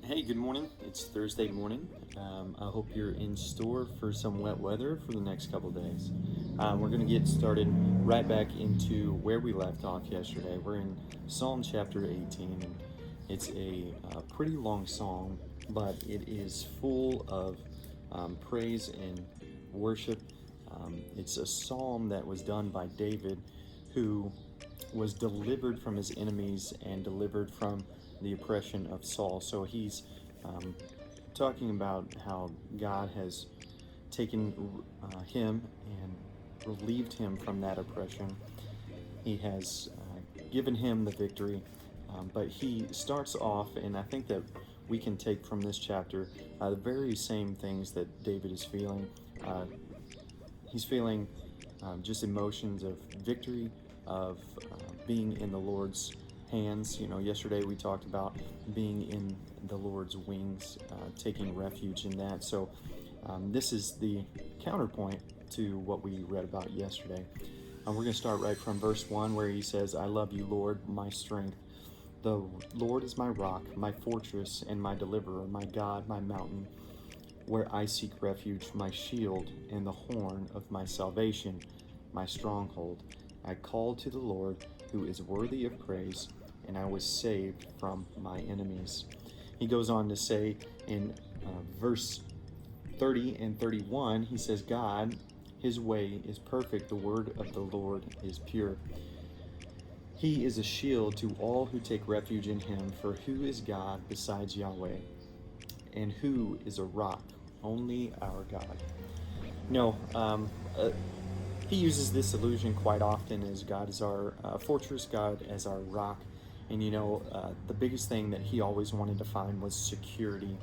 Hey, good morning. It's Thursday morning. I hope you're in store for some wet weather for the next couple days. We're going to get started right back into where we left off yesterday. We're in Psalm chapter 18, and it's a pretty long psalm, but it is full of praise and worship. It's a psalm that was done by David, who was delivered from his enemies and delivered from the oppression of Saul. So he's talking about how God has taken him and relieved him from that oppression. He has given him the victory. But he starts off, and I think that we can take from this chapter the very same things that David is feeling. He's feeling just emotions of victory, of being in the Lord's hands. You know, yesterday we talked about being in the Lord's wings, taking refuge in that. So this is the counterpoint to what we read about yesterday. We're going to start right from verse 1 where he says, I love you, Lord, my strength. The Lord is my rock, my fortress, and my deliverer, my God, my mountain, where I seek refuge, my shield and the horn of my salvation, my stronghold. I called to the Lord, who is worthy of praise, and I was saved from my enemies. He goes on to say in verse 30 and 31, he says, God, his way is perfect, the word of the Lord is pure. He is a shield to all who take refuge in him, for who is God besides Yahweh? And who is a rock? Only our God. No, he uses this illusion quite often as God is our fortress, God as our rock. And the biggest thing that he always wanted to find was security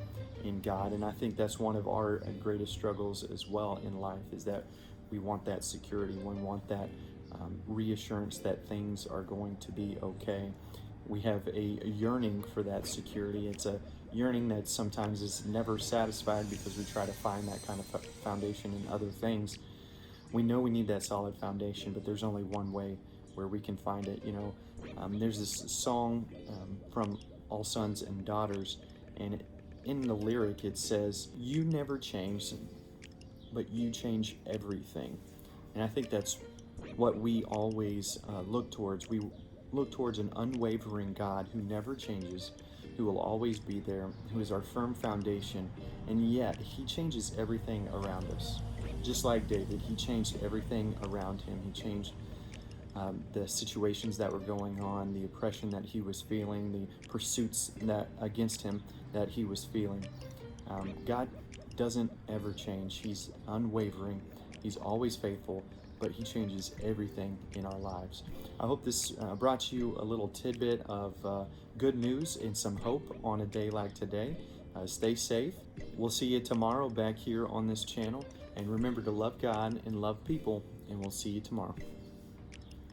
in God. And I think that's one of our greatest struggles as well in life, is that we want that security. We want that reassurance that things are going to be okay. We have a yearning for that security. It's a yearning that sometimes is never satisfied because we try to find that kind of foundation in other things. We know we need that solid foundation, but there's only one way where we can find it. There's this song from All Sons and Daughters, and in the lyric it says, "You never change, but you change everything." And I think that's what we always look towards. We look towards an unwavering God who never changes, who will always be there, who is our firm foundation, and yet he changes everything around us. Just like David, he changed everything around him. He changed the situations that were going on, the oppression that he was feeling, the pursuits that against him that he was feeling. God doesn't ever change. He's unwavering. He's always faithful, but he changes everything in our lives. I hope this brought you a little tidbit of good news and some hope on a day like today. Stay safe. We'll see you tomorrow back here on this channel. And remember to love God and love people, and we'll see you tomorrow.